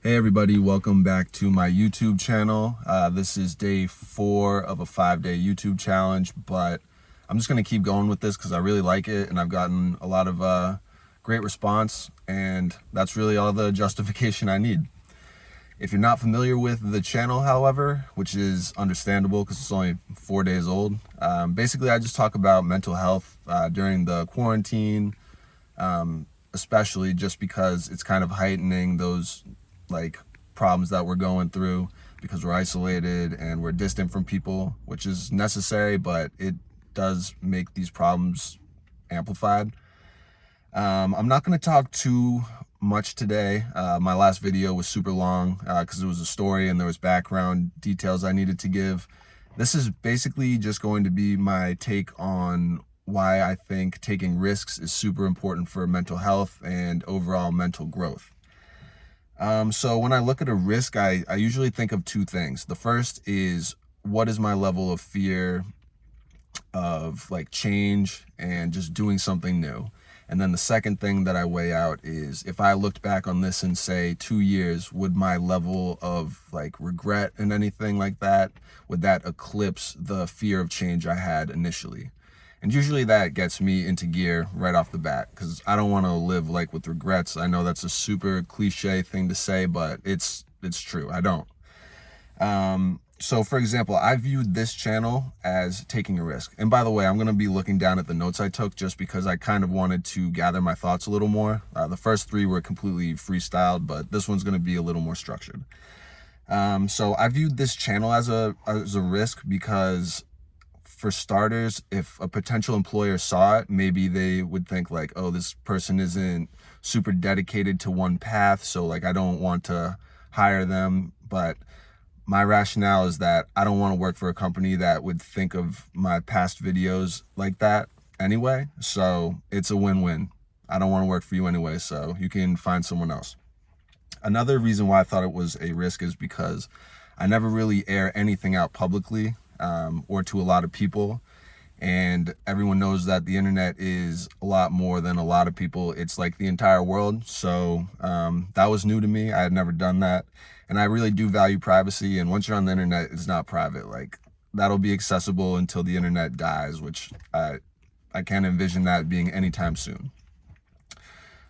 Hey everybody, welcome back to my YouTube channel. This is day 4 of a 5-day YouTube challenge, but I'm just going to keep going with this because I really like it and I've gotten a lot of great response, and that's really all the justification I need. If you're not familiar with the channel, however, which is understandable because it's only 4 days old, basically I just talk about mental health during the quarantine, especially just because it's kind of heightening those like problems that we're going through because we're isolated and we're distant from people, which is necessary, but it does make these problems amplified. I'm not going to talk too much today. My last video was super long because it was a story and there was background details I needed to give. This is basically just going to be my take on why I think taking risks is super important for mental health and overall mental growth. So when I look at a risk, I usually think of two things. The first is, what is my level of fear of like change and just doing something new? And then the second thing that I weigh out is, if I looked back on this in say 2 years, would my level of like regret and anything like that, would that eclipse the fear of change I had initially? And usually that gets me into gear right off the bat because I don't want to live like with regrets. I know that's a super cliche thing to say, but it's true. I don't. So for example, I viewed this channel as taking a risk. And by the way, I'm going to be looking down at the notes I took just because I kind of wanted to gather my thoughts a little more. The first 3 were completely freestyled, but this one's going to be a little more structured. So I viewed this channel as a risk because, for starters, if a potential employer saw it, maybe they would think like, oh, this person isn't super dedicated to one path, so like I don't want to hire them. But my rationale is that I don't want to work for a company that would think of my past videos like that anyway. So it's a win-win. I don't want to work for you anyway, so you can find someone else. Another reason why I thought it was a risk is because I never really air anything out publicly or to a lot of people. And everyone knows that the internet is a lot more than a lot of people. It's like the entire world. So that was new to me. I had never done that. And I really do value privacy. And once you're on the internet, it's not private. Like, that'll be accessible until the internet dies, which I can't envision that being anytime soon.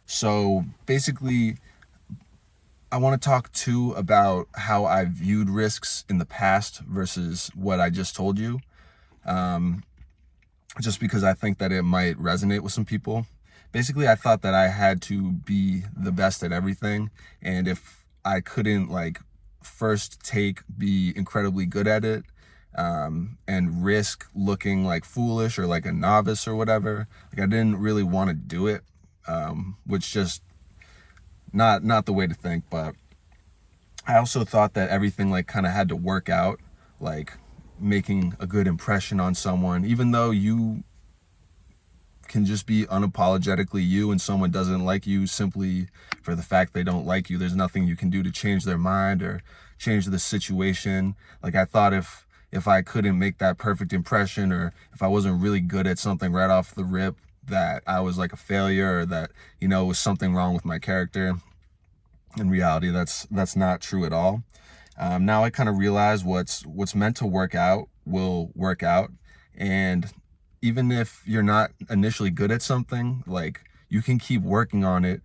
So basically, I want to talk too about how I viewed risks in the past versus what I just told you. Just because I think that it might resonate with some people. Basically, I thought that I had to be the best at everything, and if I couldn't like first be incredibly good at it, and risk looking like foolish or like a novice or whatever, like I didn't really want to do it, which just not the way to think. But I also thought that everything like kind of had to work out, like making a good impression on someone, even though you can just be unapologetically you and someone doesn't like you simply for the fact they don't like you. There's nothing you can do to change their mind or change the situation. Like, I thought if I couldn't make that perfect impression, or if I wasn't really good at something right off the rip, that I was like a failure, or that, was something wrong with my character. In reality, that's not true at all. Now I kind of realize what's meant to work out will work out. And even if you're not initially good at something, like, you can keep working on it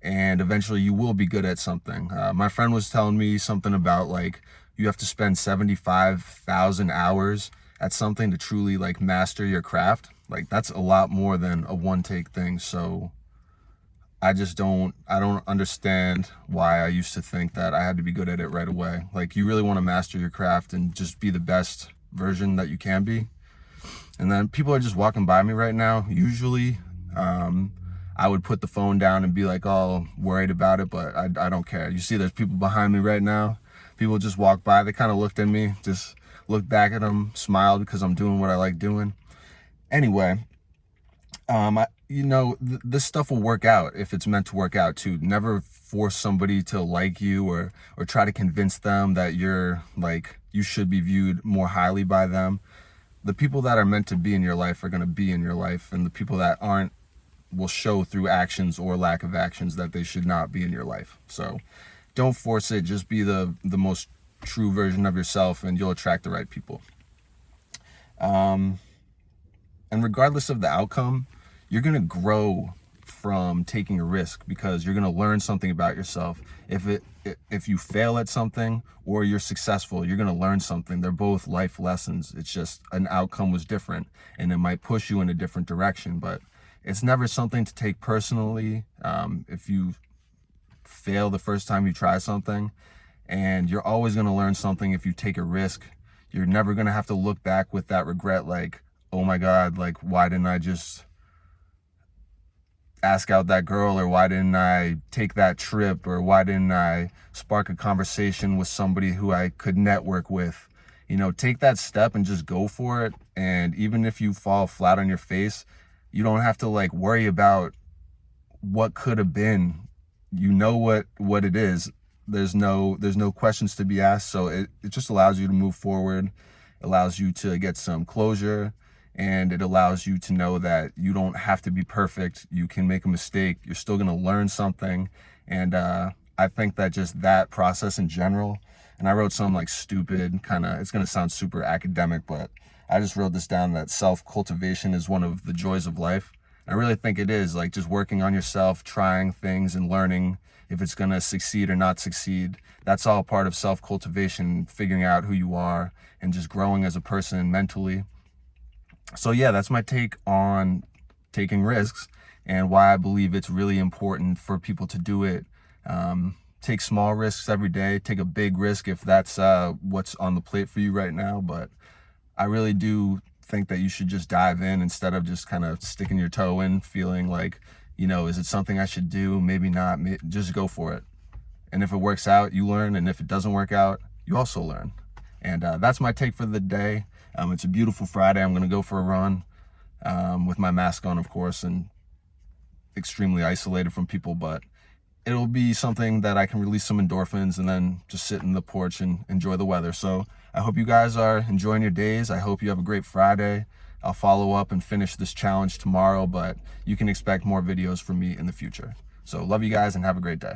and eventually you will be good at something. My friend was telling me something about like you have to spend 75,000 hours at something to truly like master your craft. Like, that's a lot more than a one take thing. So I don't understand why I used to think that I had to be good at it right away. Like, you really want to master your craft and just be the best version that you can be. And then people are just walking by me right now. Usually, I would put the phone down and be like all worried about it, but I don't care. You see, there's people behind me right now. People just walked by. They kind of looked at me, just looked back at them, smiled because I'm doing what I like doing. Anyway, this stuff will work out if it's meant to work out too. Never force somebody to like you, or try to convince them that you should be viewed more highly by them. The people that are meant to be in your life are going to be in your life, and the people that aren't will show through actions or lack of actions that they should not be in your life. So don't force it. Just be the most true version of yourself, and you'll attract the right people. And regardless of the outcome, you're going to grow from taking a risk, because you're going to learn something about yourself. If you fail at something or you're successful, you're going to learn something. They're both life lessons. It's just an outcome was different, and it might push you in a different direction, but it's never something to take personally. If you fail the first time you try something, and you're always going to learn something if you take a risk. You're never going to have to look back with that regret, like, oh my God, like, why didn't I just ask out that girl, or why didn't I take that trip, or why didn't I spark a conversation with somebody who I could network with. Take that step and just go for it. And even if you fall flat on your face, you don't have to like worry about what could have been. What it is. There's no questions to be asked. So it just allows you to move forward, allows you to get some closure, and it allows you to know that you don't have to be perfect. You can make a mistake. You're still going to learn something. And I think that just that process in general, and I wrote some like stupid kind of, it's going to sound super academic, but I just wrote this down, that self-cultivation is one of the joys of life. I really think it is, like, just working on yourself, trying things and learning if it's going to succeed or not succeed. That's all part of self-cultivation, figuring out who you are and just growing as a person mentally. So yeah, that's my take on taking risks and why I believe it's really important for people to do it. Take small risks every day, take a big risk if that's what's on the plate for you right now. But I really do think that you should just dive in instead of just kind of sticking your toe in, feeling like, is it something I should do? Maybe not. Just go for it. And if it works out, you learn. And if it doesn't work out, you also learn. And that's my take for the day. It's a beautiful Friday. I'm going to go for a run with my mask on, of course, and extremely isolated from people. But it'll be something that I can release some endorphins and then just sit in the porch and enjoy the weather. So I hope you guys are enjoying your days. I hope you have a great Friday. I'll follow up and finish this challenge tomorrow, but you can expect more videos from me in the future. So love you guys and have a great day.